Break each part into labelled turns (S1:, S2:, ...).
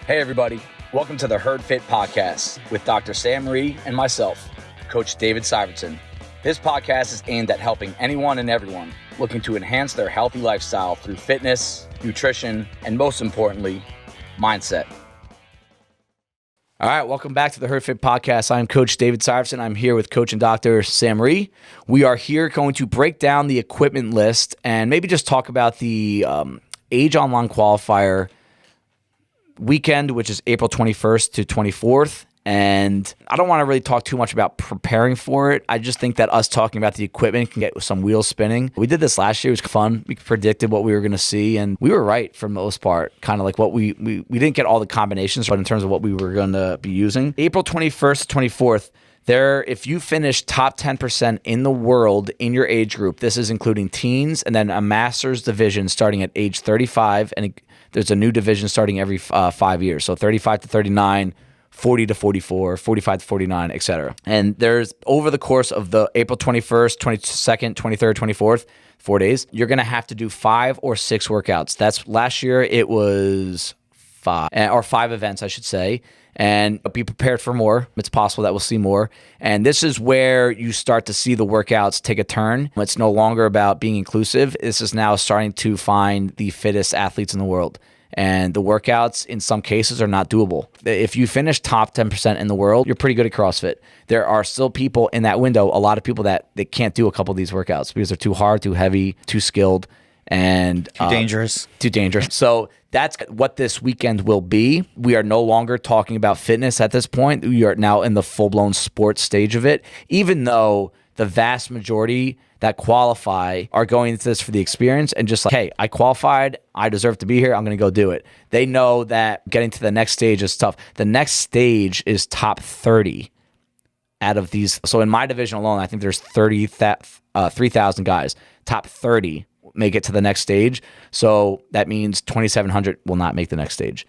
S1: Hey everybody, welcome to the Herd Fit Podcast with Dr. Rhee and myself, Coach David Syvertsen. This podcast is aimed at helping anyone and everyone looking to enhance their healthy lifestyle through fitness, nutrition, and most importantly, mindset. All right, welcome back to the Herd Fit Podcast. I'm Coach David Syvertsen. I'm here with Coach and Dr. Rhee. We are here going to break down the equipment list and maybe just talk about the Age Online Qualifier weekend, which is April 21st to 24th. And I don't want to really talk too much about preparing for it. I just think that us talking about the equipment can get some wheels spinning. We did this last year. It was fun. We predicted what we were going to see, and we were right for the most part. Kind of like what we didn't get all the combinations, but in terms of what we were going to be using. April 21st to 24th, if you finish top 10% in the world in your age group, this is including teens and then a master's division starting at age 35, and there's a new division starting every 5 years. So 35 to 39, 40 to 44, 45 to 49, etc. And there's over the course of the April 21st, 22nd, 23rd, 24th, 4 days, you're going to have to do 5 or 6 workouts. That's last year it was 5 events, I should say. And be prepared for more. It's possible that we'll see more. And this is where you start to see the workouts take a turn. It's no longer about being inclusive. This is now starting to find the fittest athletes in the world. And the workouts, in some cases, are not doable. If you finish top 10% in the world, you're pretty good at CrossFit. There are still people in that window, a lot of people that they can't do a couple of these workouts because they're too hard, too heavy, too skilled, and
S2: too dangerous.
S1: So that's what this weekend will be. We are no longer talking about fitness at this point. We are now in the full-blown sports stage of it, even though the vast majority that qualify are going into this for the experience and just like, hey, I qualified, I deserve to be here, I'm going to go do it. They know that getting to the next stage is tough. The next stage is top 30 out of these. So in my division alone, I think there's 3,000 guys. Top 30 make it to the next stage. So that means 2,700 will not make the next stage.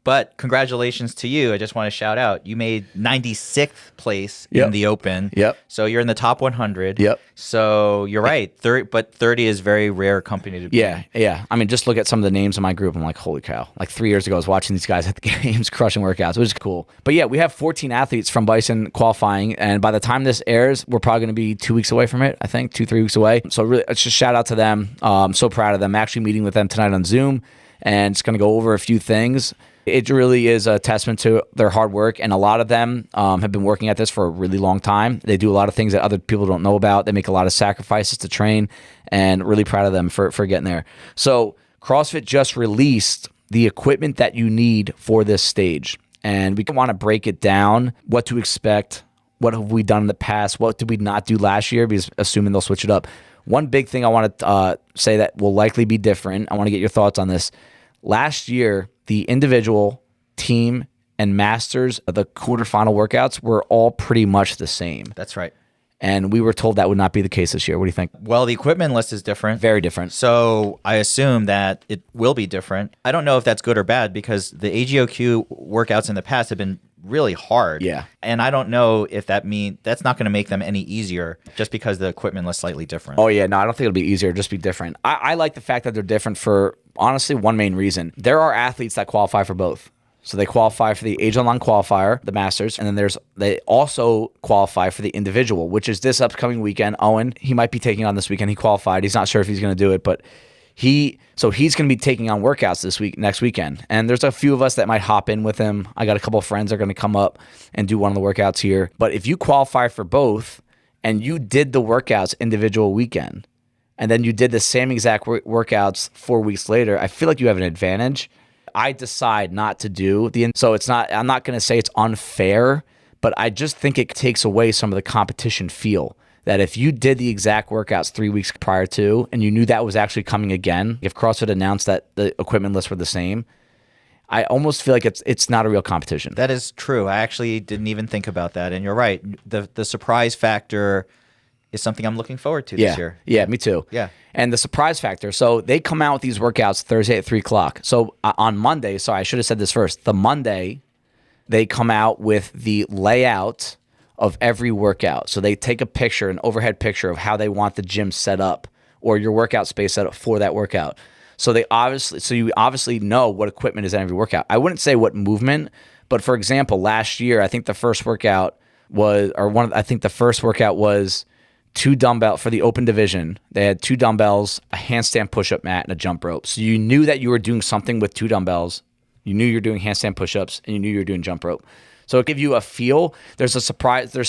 S2: But congratulations to you. I just want to shout out. You made 96th place in the Open.
S1: Yep.
S2: So you're in the top 100.
S1: Yep.
S2: So you're right. 30 is very rare company to be in.
S1: Yeah. I mean, just look at some of the names in my group. I'm like, holy cow. Like 3 years ago, I was watching these guys at the games crushing workouts. It was cool. But yeah, we have 14 athletes from Bison qualifying. And by the time this airs, we're probably going to be 2 weeks away from it, I think, 2-3 weeks away. So really, it's just shout out to them. I'm so proud of them. I'm actually meeting with them tonight on Zoom and it's going to go over a few things. It really is a testament to their hard work, and a lot of them have been working at this for a really long time. They do a lot of things that other people don't know about. They make a lot of sacrifices to train, and really proud of them for getting there. So CrossFit just released the equipment that you need for this stage, and we want to break it down, what to expect, what have we done in the past, what did we not do last year, because assuming they'll switch it up. One big thing I want to say that will likely be different, I want to get your thoughts on this. Last year, the individual, team, and masters of the quarterfinal workouts were all pretty much the same.
S2: That's right.
S1: And we were told that would not be the case this year. What do you think?
S2: Well, the equipment list is different.
S1: Very different.
S2: So I assume that it will be different. I don't know if that's good or bad because the AGOQ workouts in the past have been really hard.
S1: Yeah.
S2: And I don't know if that's not going to make them any easier just because the equipment list is slightly different.
S1: Oh, yeah. No, I don't think it'll be easier. Just be different. I like the fact that they're different for, honestly, one main reason. There are athletes that qualify for both. So they qualify for the Age Online Qualifier, the Masters, and then they also qualify for the individual, which is this upcoming weekend. Owen, he might be taking on this weekend. He qualified. He's not sure if he's going to do it, but he's going to be taking on workouts next weekend. And there's a few of us that might hop in with him. I got a couple of friends that are going to come up and do one of the workouts here. But if you qualify for both and you did the workouts individual weekend, and then you did the same exact workouts 4 weeks later, I feel like you have an advantage. I decide not to do so I'm not going to say it's unfair, but I just think it takes away some of the competition feel. That if you did the exact workouts 3 weeks prior to, and you knew that was actually coming again, if CrossFit announced that the equipment lists were the same, I almost feel like it's not a real competition.
S2: That is true. I actually didn't even think about that, and you're right. The surprise factor is something I'm looking forward to this year.
S1: Yeah, me too.
S2: Yeah.
S1: And the surprise factor. So they come out with these workouts Thursday at 3 o'clock. So on Monday, sorry, I should have said this first. The Monday, they come out with the layout of every workout. So they take a picture, an overhead picture of how they want the gym set up or your workout space set up for that workout. So you obviously know what equipment is in every workout. I wouldn't say what movement, but for example, last year, I think the first workout was, two dumbbell for the open division. They had 2 dumbbells, a handstand push-up mat, and a jump rope. So you knew that you were doing something with 2 dumbbells. You knew you were doing handstand push-ups, and you knew you were doing jump rope. So it gives you a feel. There's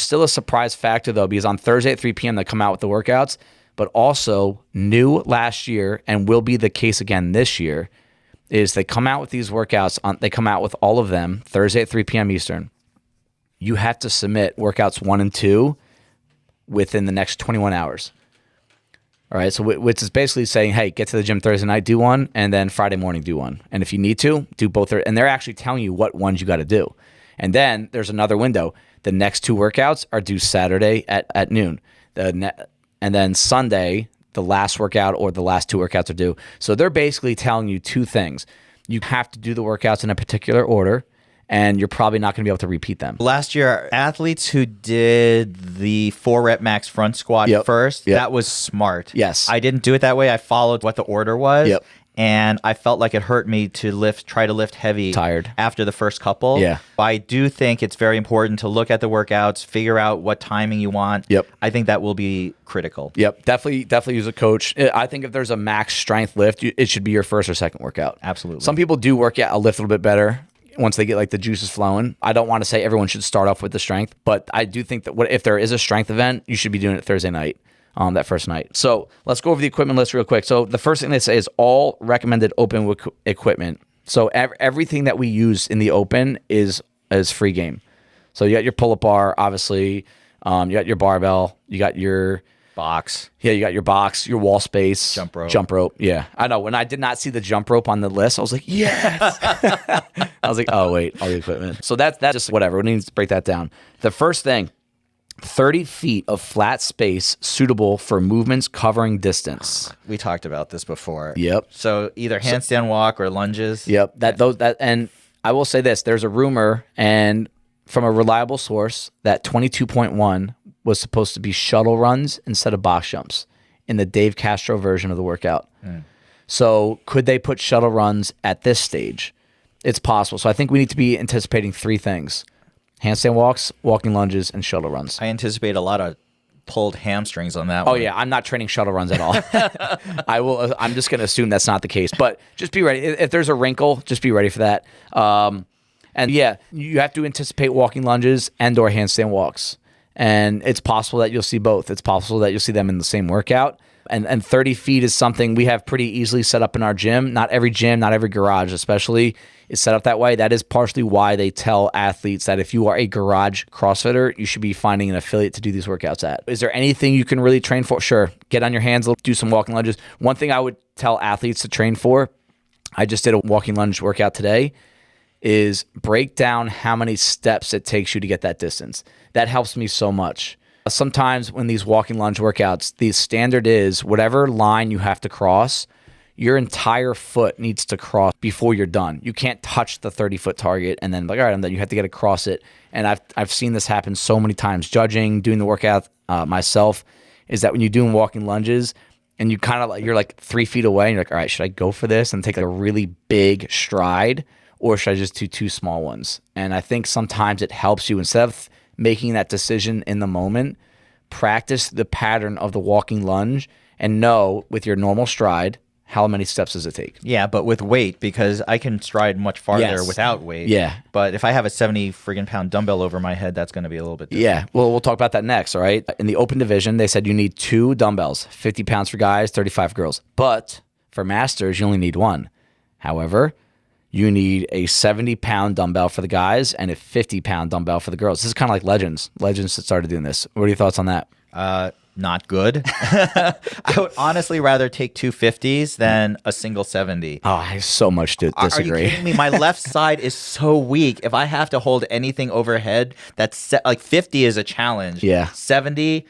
S1: still a surprise factor though, because on Thursday at 3 p.m. they come out with the workouts, but also new last year and will be the case again this year is they come out with these workouts. They come out with all of them Thursday at 3 p.m. Eastern. You have to submit workouts 1 and 2 within the next 21 hours. All right, so which is basically saying, hey, get to the gym Thursday night, do one, and then Friday morning, do one. And if you need to, do both. And they're actually telling you what ones you got to do. And then there's another window. The next 2 workouts are due Saturday at noon. And then Sunday, the last workout or the last 2 workouts are due. So they're basically telling you 2 things. You have to do the workouts in a particular order, and you're probably not going to be able to repeat them.
S2: Last year, athletes who did the 4-rep max front squat first, that was smart.
S1: Yes.
S2: I didn't do it that way. I followed what the order was.
S1: Yep.
S2: And I felt like it hurt me to try to lift heavy after the first couple.
S1: Yeah.
S2: I do think it's very important to look at the workouts, figure out what timing you want.
S1: Yep.
S2: I think that will be critical.
S1: Yep. Definitely use a coach. I think if there's a max strength lift, it should be your first or second workout.
S2: Absolutely.
S1: Some people do work out a lift a little bit better once they get like the juices flowing. I don't want to say everyone should start off with the strength, but I do think that if there is a strength event, you should be doing it Thursday night, that first night. So let's go over the equipment list real quick. So the first thing they say is all recommended open equipment. So everything that we use in the open is free game. So you got your pull-up bar, obviously. You got your barbell. You got your
S2: box.
S1: Yeah, you got your box, your wall space.
S2: Jump rope.
S1: Yeah. I know. When I did not see the jump rope on the list, I was like, yes. I was like, oh, wait, all the equipment. So that's just whatever. We need to break that down. The first thing, 30 feet of flat space suitable for movements covering distance.
S2: We talked about this before.
S1: Yep.
S2: So either handstand walk or lunges.
S1: Yep. And I will say this, there's a rumor and from a reliable source that 22.1 was supposed to be shuttle runs instead of box jumps in the Dave Castro version of the workout. So could they put shuttle runs at this stage? It's possible. So I think we need to be anticipating 3 things: handstand walks, walking lunges, and shuttle runs.
S2: I anticipate a lot of pulled hamstrings on that one.
S1: Oh yeah, I'm not training shuttle runs at all. I'm just going to assume that's not the case, but just be ready. If there's a wrinkle, just be ready for that. And yeah, you have to anticipate walking lunges and or handstand walks. And it's possible that you'll see both. It's possible that you'll see them in the same workout. And 30 feet is something we have pretty easily set up in our gym. Not every gym, not every garage especially, is set up that way. That is partially why they tell athletes that if you are a garage CrossFitter, you should be finding an affiliate to do these workouts at. Is there anything you can really train for? Sure. Get on your hands, do some walking lunges. One thing I would tell athletes to train for, I just did a walking lunge workout today, is break down how many steps it takes you to get that distance. That helps me so much. Sometimes when these walking lunge workouts, the standard is whatever line you have to cross, your entire foot needs to cross before you're done. You can't touch the 30-foot target and then like, all right, I'm done. You have to get across it. And I've seen this happen so many times. Judging, doing the workout myself, is that when you're doing walking lunges and you kind of like, you're like 3 feet away and you're like, all right, should I go for this and take like a really big stride, or should I just do 2 small ones? And I think sometimes it helps you, instead of making that decision in the moment, practice the pattern of the walking lunge and know with your normal stride, how many steps does it take?
S2: Yeah, but with weight, because I can stride much farther without weight.
S1: Yeah.
S2: But if I have a 70 friggin' pound dumbbell over my head, that's going to be a little bit different.
S1: Yeah. Well, we'll talk about that next, all right? In the open division, they said you need 2 dumbbells, 50 pounds for guys, 35 for girls. But for masters, you only need 1. However, you need a 70-pound dumbbell for the guys and a 50-pound dumbbell for the girls. This is kind of like Legends that started doing this. What are your thoughts on that?
S2: Not good. I would honestly rather take 2 50s than a single 70.
S1: Oh, I so much disagree.
S2: Are you kidding me? My left side is so weak. If I have to hold anything overhead, that's like 50 is a challenge.
S1: Yeah.
S2: 70,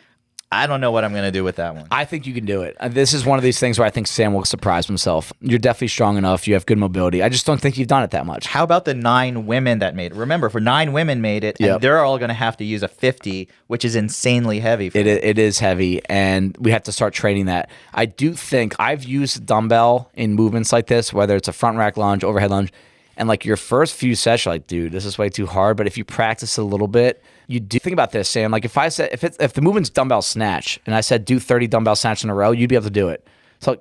S2: I don't know what I'm going to do with that one.
S1: I think you can do it. This is one of these things where I think Sam will surprise himself. You're definitely strong enough. You have good mobility. I just don't think you've done it that much.
S2: How about the 9 women that made it? Remember, for 9 women made it, and they're all going to have to use a 50, which is insanely heavy.
S1: It is heavy, and we have to start training that. I do think I've used a dumbbell in movements like this, whether it's a front rack lunge, overhead lunge, and like your first few sets, you're like, dude, this is way too hard. But if you practice a little bit, you do. Think about this, Sam. Like if I said, if the movement's dumbbell snatch, and I said do 30 dumbbell snatch in a row, you'd be able to do it. So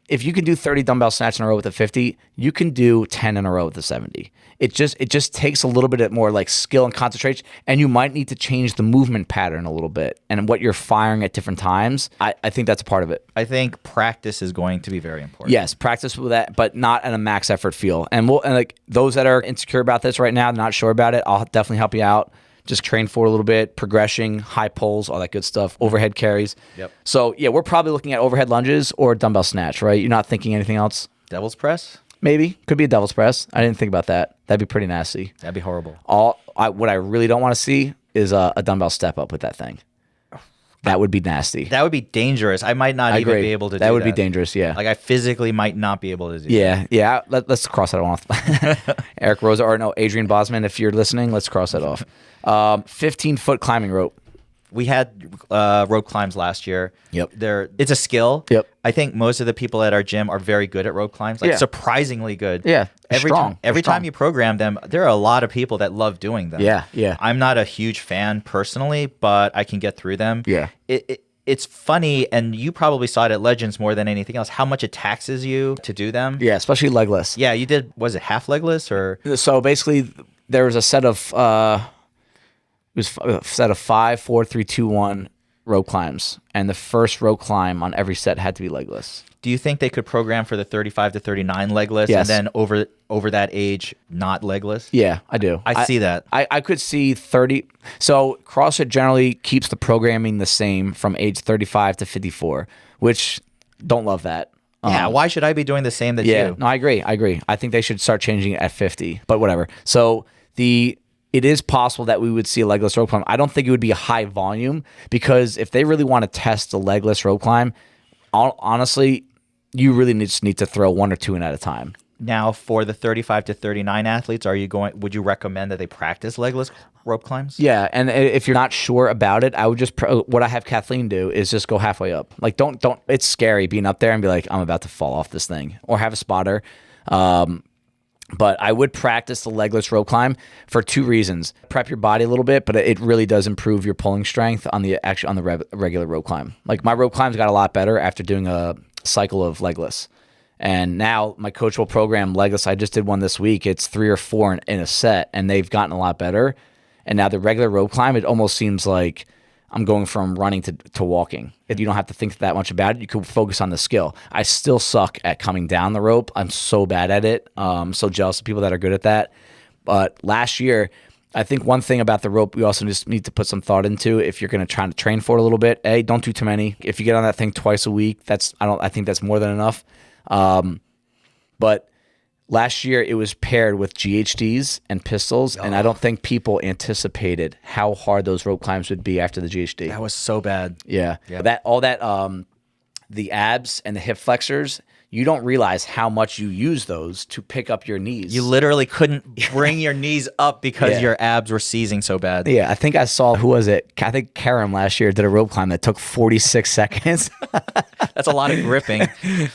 S1: if you can do 30 dumbbell snatch in a row with a 50, you can do 10 in a row with a 70. It just takes a little bit more like skill and concentration, and you might need to change the movement pattern a little bit and what you're firing at different times. I think that's a part of it.
S2: I think practice is going to be very important.
S1: Yes, practice with that, but not at a max effort feel. And like those that are insecure about this right now, not sure about it, I'll definitely help you out. Just train for a little bit, progression, high pulls, all that good stuff, overhead carries.
S2: Yep.
S1: So, yeah, we're probably looking at overhead lunges or dumbbell snatch, right? You're not thinking anything else?
S2: Devil's press?
S1: Maybe. Could be a devil's press. I didn't think about that. That'd be pretty nasty.
S2: That'd be horrible.
S1: What I really don't want to see is a dumbbell step up with that thing. That would be nasty.
S2: That would be dangerous. I might not even be able to do that.
S1: That would be dangerous, yeah.
S2: Like I physically might not be able to do that.
S1: Yeah. Let's cross that off. Eric Rosa, or no, Adrian Bosman, if you're listening, let's cross that off. 15-foot climbing rope.
S2: We had rope climbs last year.
S1: Yep.
S2: It's a skill.
S1: Yep.
S2: I think most of the people at our gym are very good at rope climbs, like surprisingly good.
S1: Yeah.
S2: Every time you program them, there are a lot of people that love doing them.
S1: Yeah.
S2: I'm not a huge fan personally, but I can get through them.
S1: Yeah.
S2: It's funny, and you probably saw it at Legends more than anything else, how much it taxes you to do them.
S1: Yeah, especially legless.
S2: Yeah, you did, was it half legless or?
S1: So basically, there was a set of, it was a set of 5, 4, 3, 2, 1 rope climbs, and the first rope climb on every set had to be legless.
S2: Do you think they could program for the 35 to 39 legless,
S1: Yes.
S2: and then over that age not legless?
S1: Yeah, I do.
S2: I see that.
S1: I could see 30. So CrossFit generally keeps the programming the same from age 35 to 54, which don't love that.
S2: Yeah, why should I be doing the same that you?
S1: No, I agree. I think they should start changing it at 50, but whatever. So it is possible that we would see a legless rope climb. I don't think it would be a high volume, because if they really want to test the legless rope climb, honestly, you really just need to throw 1 or 2 in at a time.
S2: Now, for the 35 to 39 athletes, would you recommend that they practice legless rope climbs?
S1: Yeah, and if you're not sure about it, I would just what I have Kathleen do is just go halfway up. Like don't. It's scary being up there and be like, I'm about to fall off this thing, or have a spotter. But I would practice the legless rope climb for 2 reasons. Prep your body a little bit, but it really does improve your pulling strength on the regular rope climb. Like my rope climbs got a lot better after doing a cycle of legless. And now my coach will program legless. I just did one this week. It's 3 or 4 in a set, and they've gotten a lot better. And now the regular rope climb, it almost seems like I'm going from running to walking. If you don't have to think that much about it, you can focus on the skill. I still suck at coming down the rope. I'm so bad at it. I'm so jealous of people that are good at that. But last year, I think one thing about the rope we also just need to put some thought into, if you're going to try to train for it a little bit, don't do too many. If you get on that thing twice a week, I think that's more than enough. But last year it was paired with GHDs and pistols, and I don't think people anticipated how hard those rope climbs would be after the GHD.
S2: That was so bad.
S1: Yeah. The abs and the hip flexors, you don't realize how much you use those to pick up your knees.
S2: You literally couldn't bring your knees up because your abs were seizing so bad.
S1: Yeah, I think I saw, who was it? I think Karam last year did a rope climb that took 46 seconds.
S2: That's a lot of gripping.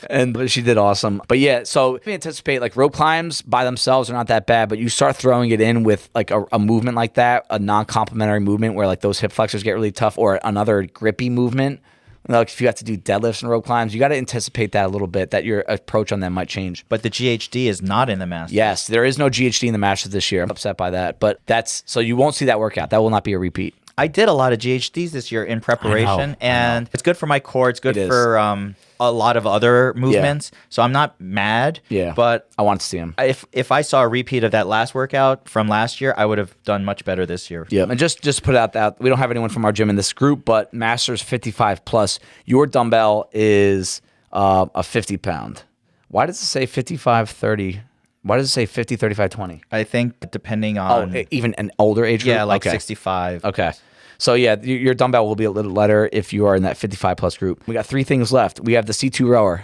S1: And she did awesome. But yeah, so we anticipate like rope climbs by themselves are not that bad, but you start throwing it in with like a movement like that, a non-complementary movement where like those hip flexors get really tough, or another grippy movement. Like if you have to do deadlifts and rope climbs, you got to anticipate that a little bit, that your approach on them might change.
S2: But the GHD is not in the Masters.
S1: Yes, there is no GHD in the Masters this year. I'm upset by that. But so you won't see that workout. That will not be a repeat.
S2: I did a lot of GHDs this year in preparation, and it's good for my core. It's good for a lot of other movements. So I'm not mad.
S1: Yeah,
S2: but
S1: I want to see them.
S2: If I saw a repeat of that last workout from last year, I would have done much better this year.
S1: Yeah, and just put out that we don't have anyone from our gym in this group, but Masters 55 plus, your dumbbell is a 50-pound. Why does it say 55-30? Why does it say 50, 35, 20?
S2: I think depending on...
S1: even an older age group?
S2: Yeah, like 65.
S1: Okay. So yeah, your dumbbell will be a little lighter if you are in that 55 plus group. We got 3 things left. We have the C2 rower.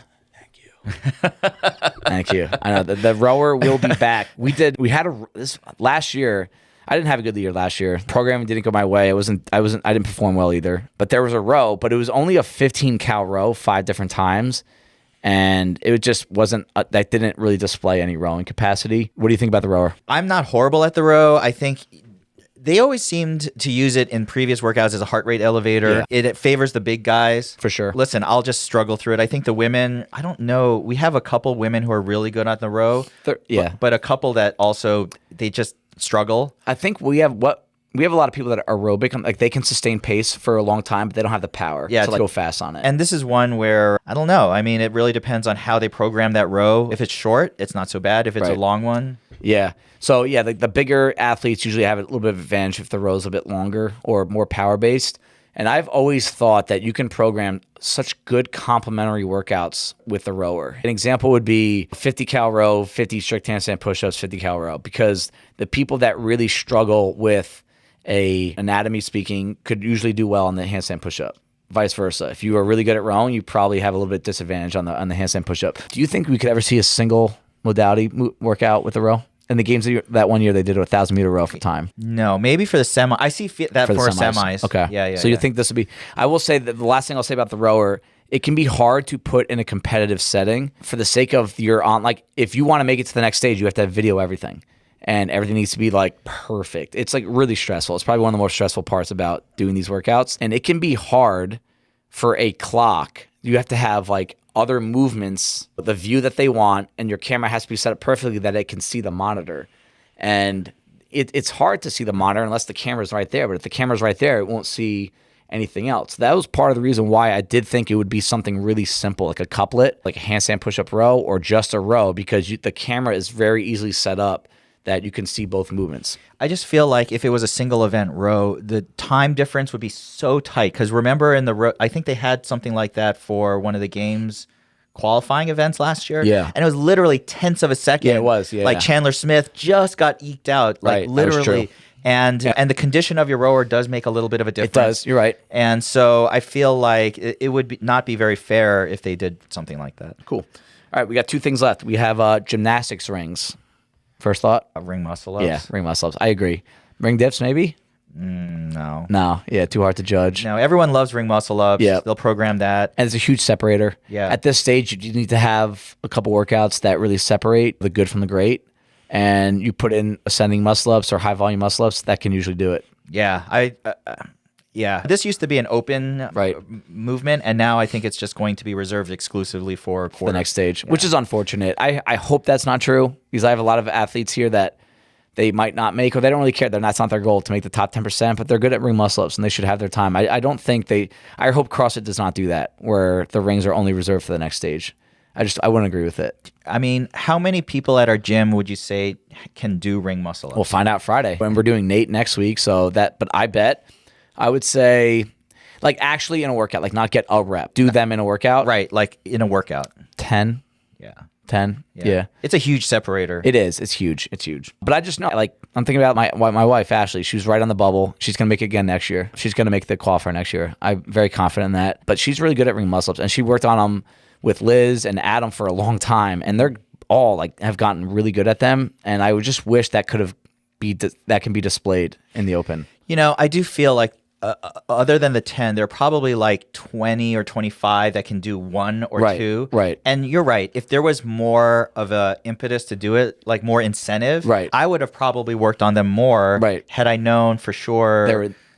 S1: Thank you. I know the rower will be back. We had this last year. I didn't have a good year last year. Programming didn't go my way. I didn't perform well either. But there was a row, but it was only a 15 cal row 5 different times. And it just wasn't, that didn't really display any rowing capacity. What do you think about the rower?
S2: I'm not horrible at the row. I think they always seemed to use it in previous workouts as a heart rate elevator. Yeah. It favors the big guys.
S1: For sure.
S2: Listen, I'll just struggle through it. I think the women, I don't know. We have a couple women who are really good on the row. But a couple that also, they just struggle.
S1: I think we have a lot of people that are aerobic, like they can sustain pace for a long time, but they don't have the power to like go fast on it.
S2: And this is one where, I don't know. I mean, it really depends on how they program that row. If it's short, it's not so bad. If it's a long one.
S1: Yeah. So yeah, the bigger athletes usually have a little bit of advantage if the row's a bit longer or more power-based. And I've always thought that you can program such good complementary workouts with the rower. An example would be 50 cal row, 50 strict handstand push-ups, 50 cal row, because the people that really struggle with anatomy speaking could usually do well on the handstand push-up. Vice versa. If you are really good at rowing, you probably have a little bit disadvantage on the handstand push-up. Do you think we could ever see a single modality workout with the row? In the games that 1 year, they did a 1,000-meter row for time.
S2: No, maybe for the semi. I see that for semis.
S1: Okay.
S2: Yeah.
S1: So you think this would be... I will say that the last thing I'll say about the rower, it can be hard to put in a competitive setting for the sake of if you want to make it to the next stage, you have to have video everything. And everything needs to be like perfect. It's like really stressful. It's probably one of the most stressful parts about doing these workouts. And it can be hard for a clock. You have to have like other movements, the view that they want, and your camera has to be set up perfectly that it can see the monitor. And it's hard to see the monitor unless the camera's right there. But if the camera's right there, it won't see anything else. That was part of the reason why I did think it would be something really simple, like a couplet, like a handstand push-up row, or just a row, because the camera is very easily set up that you can see both movements.
S2: I just feel like if it was a single event row, the time difference would be so tight. Because remember in the row, I think they had something like that for one of the games qualifying events last year.
S1: Yeah.
S2: And it was literally tenths of a second.
S1: Yeah, it was. Yeah.
S2: Like Chandler Smith just got eked out. Like
S1: right.
S2: literally. And the condition of your rower does make a little bit of a difference.
S1: It does. You're right.
S2: And so I feel like it would not be very fair if they did something like that.
S1: Cool. All right. We got 2 things left. We have gymnastics rings. First thought?
S2: Ring muscle ups.
S1: Yeah, ring muscle ups. I agree. Ring dips, maybe?
S2: No.
S1: No. Yeah, too hard to judge.
S2: No, everyone loves ring muscle ups.
S1: Yeah.
S2: They'll program that.
S1: And it's a huge separator.
S2: Yeah.
S1: At this stage, you need to have a couple workouts that really separate the good from the great. And you put in ascending muscle ups or high volume muscle ups, that can usually do it.
S2: Yeah. Yeah. This used to be an open movement, and now I think it's just going to be reserved exclusively for
S1: the next stage, which is unfortunate. I hope that's not true, because I have a lot of athletes here that they might not make, or they don't really care. That's not their goal to make the top 10%, but they're good at ring muscle ups and they should have their time. I don't think I hope CrossFit does not do that, where the rings are only reserved for the next stage. I wouldn't agree with it.
S2: I mean, how many people at our gym would you say can do ring muscle ups?
S1: We'll find out Friday when we're doing Nate next week. But I bet I would say, like, actually in a workout, like not get a rep, do them in a workout.
S2: Right, like in a workout.
S1: 10.
S2: Yeah.
S1: 10. Yeah.
S2: It's a huge separator.
S1: It is. It's huge. It's huge. But I just know, like, I'm thinking about my wife, Ashley. She was right on the bubble. She's going to make it again next year. She's going to make the qualifier next year. I'm very confident in that. But she's really good at ring muscle ups, and she worked on them with Liz and Adam for a long time, and they're all like have gotten really good at them. And I would just wish that can be displayed in the open.
S2: You know, I do feel like other than the 10, there are probably like 20 or 25 that can do 1 or 2.
S1: Right.
S2: And you're right. If there was more of a impetus to do it, like more incentive,
S1: right,
S2: I would have probably worked on them more.
S1: Right.
S2: Had I known for sure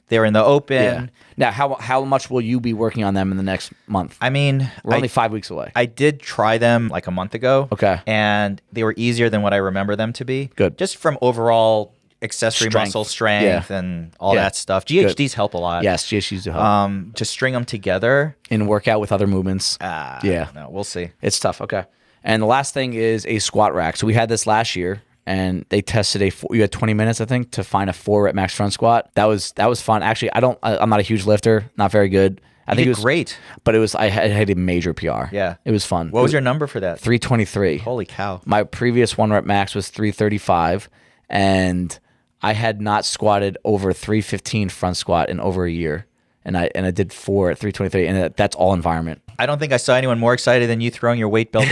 S2: they were in the open.
S1: Yeah. Now, how much will you be working on them in the next month?
S2: I mean,
S1: we're only 5 weeks away.
S2: I did try them like a month ago.
S1: Okay.
S2: And they were easier than what I remember them to be.
S1: Good.
S2: Just from overall accessory muscle strength and all that stuff. GHDs help a lot.
S1: Yes, GHDs do help.
S2: To string them together
S1: in workout with other movements.
S2: No, we'll see.
S1: It's tough. Okay. And the last thing is a squat rack. So we had this last year, and they tested you had 20 minutes, I think, to find a 4-rep max front squat. That was fun. Actually, I'm not a huge lifter, not very good.
S2: I think it was great,
S1: but I had a major PR.
S2: Yeah,
S1: it was fun.
S2: What was your number for that?
S1: 323.
S2: Holy cow!
S1: My previous 1-rep max was 335, and I had not squatted over 315 front squat in over a year. And I did 4 at 323, and that's all environment.
S2: I don't think I saw anyone more excited than you throwing your weight belt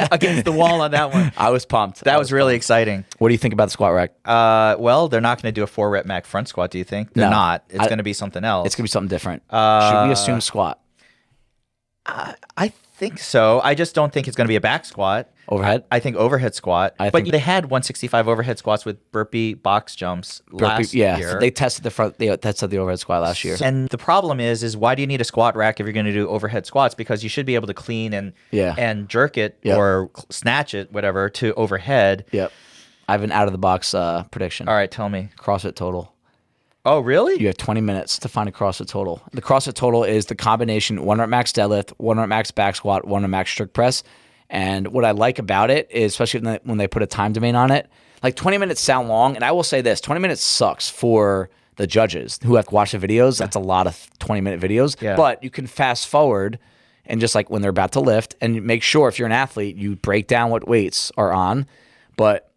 S2: against the wall on that one.
S1: I was pumped.
S2: That was really exciting.
S1: What do you think about the squat rack?
S2: Well, they're not going to do a 4-rep Mac front squat, do you think? They're not. It's going to be something else.
S1: It's going to be something different. Should we assume squat?
S2: I think so. I just don't think it's going to be a back squat.
S1: Overhead?
S2: I think overhead squat. But they had 165 overhead squats with burpee box jumps last year.
S1: So they tested the overhead squat last year.
S2: And the problem is why do you need a squat rack if you're going to do overhead squats? Because you should be able to clean and jerk it or snatch it, whatever, to overhead.
S1: Yep. I have an out-of-the-box prediction.
S2: All right, tell me.
S1: CrossFit total.
S2: Oh, really?
S1: You have 20 minutes to find a CrossFit total. The CrossFit total is the combination 1 rep max deadlift, 1 rep max back squat, 1 rep max strict press. And what I like about it is, especially when they put a time domain on it, like 20 minutes sound long. And I will say this, 20 minutes sucks for the judges who have to watch the videos. That's a lot of 20-minute videos. Yeah. But you can fast forward and just like when they're about to lift and make sure if you're an athlete, you break down what weights are on. But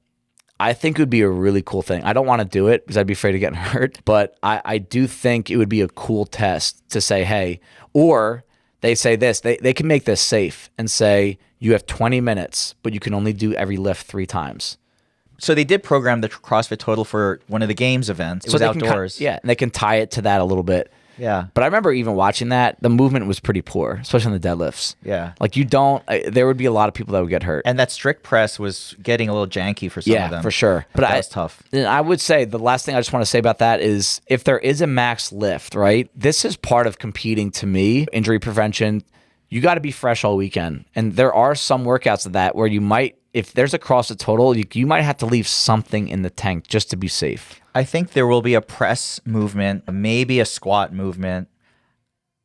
S1: I think it would be a really cool thing. I don't want to do it because I'd be afraid of getting hurt. But I do think it would be a cool test to say, hey, or they say this, they can make this safe and say, you have 20 minutes, but you can only do every lift 3 times.
S2: So they did program the CrossFit total for one of the games events. It was outdoors.
S1: And they can tie it to that a little bit.
S2: Yeah.
S1: But I remember even watching that, the movement was pretty poor, especially on the deadlifts.
S2: Yeah.
S1: Like there would be a lot of people that would get hurt.
S2: And that strict press was getting a little janky for some of them.
S1: Yeah, for sure. But
S2: that was tough.
S1: I would say the last thing I just want to say about that is if there is a max lift, right? This is part of competing to me, injury prevention. You got to be fresh all weekend. And there are some workouts of that where you might, if there's a CrossFit total, you might have to leave something in the tank just to be safe.
S2: I think there will be a press movement, maybe a squat movement.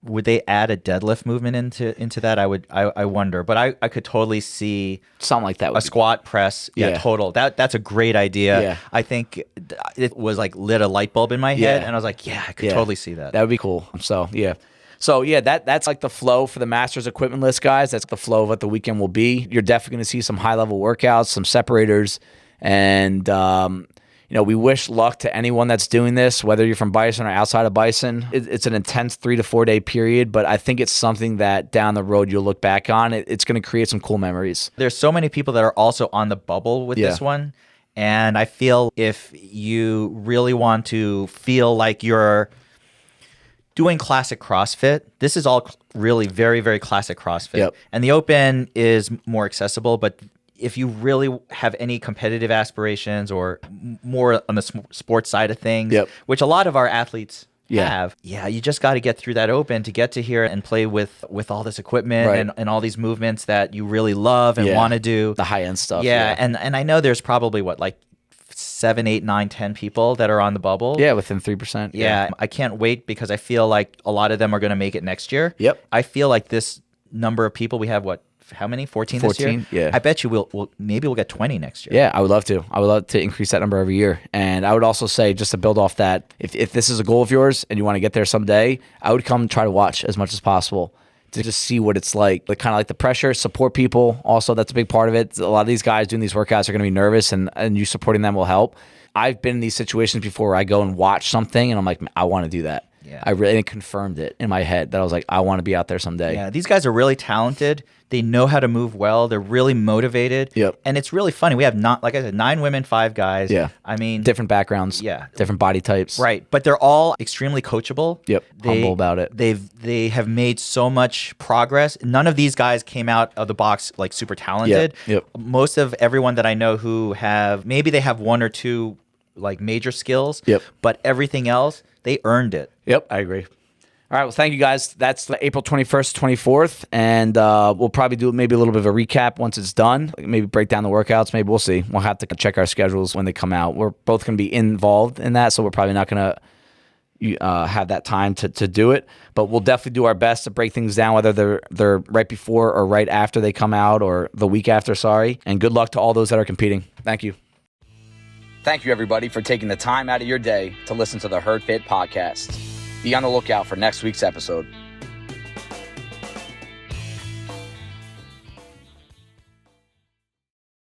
S2: Would they add a deadlift movement into that? I wonder. But I could totally see
S1: something like that.
S2: A squat press, total. That's a great idea. Yeah. I think it was like lit a light bulb in my head, and I was like, I could totally see that.
S1: That would be cool. So that's like the flow for the Masters equipment list, guys. That's the flow of what the weekend will be. You're definitely going to see some high-level workouts, some separators, and we wish luck to anyone that's doing this, whether you're from Bison or outside of Bison. It's an intense 3 to 4 day period, but I think it's something that down the road you'll look back on. It's going to create some cool memories.
S2: There's so many people that are also on the bubble with this one, and I feel if you really want to feel like you're doing classic CrossFit, this is all really very, very classic CrossFit. Yep. And the Open is more accessible, but if you really have any competitive aspirations or more on the sports side of things, which a lot of our athletes have, you just got to get through that Open to get to here and play with all this equipment and all these movements that you really love and want to do.
S1: The high-end stuff.
S2: And I know there's probably 7, 8, 9, 10 people that are on the bubble.
S1: Yeah, within 3%.
S2: Yeah. I can't wait because I feel like a lot of them are going to make it next year.
S1: Yep.
S2: I feel like this number of people, we have how many? 14 this year?
S1: Yeah.
S2: I bet you we'll get 20 next year.
S1: Yeah, I would love to. I would love to increase that number every year. And I would also say, just to build off that, if this is a goal of yours and you want to get there someday, I would come try to watch as much as possible to just see what it's like kind of like the pressure, support people. Also, that's a big part of it. A lot of these guys doing these workouts are going to be nervous, and you supporting them will help. I've been in these situations before where I go and watch something and I'm like, I want to do that. Yeah. I really confirmed it in my head that I was like, I want to be out there someday.
S2: Yeah, these guys are really talented. They know how to move well. They're really motivated.
S1: Yep.
S2: And it's really funny. We have like I said, 9 women, 5 guys.
S1: Yeah.
S2: I mean,
S1: different backgrounds.
S2: Yeah.
S1: Different body types.
S2: Right. But they're all extremely coachable.
S1: Yep. Humble about it.
S2: They have made so much progress. None of these guys came out of the box like super talented.
S1: Yep.
S2: Most of everyone that I know who maybe they have 1 or 2 like major skills.
S1: Yep.
S2: But everything else, they earned it.
S1: Yep. I agree. All right, well, thank you guys. That's the April 21st, 24th, and we'll probably do maybe a little bit of a recap once it's done. Maybe break down the workouts. Maybe we'll see. We'll have to check our schedules when they come out. We're both going to be involved in that, so we're probably not going to have that time to do it. But we'll definitely do our best to break things down, whether they're right before or right after they come out or the week after, sorry. And good luck to all those that are competing. Thank you. Thank you, everybody, for taking the time out of your day to listen to the Herd Fit podcast. Be on the lookout for next week's episode.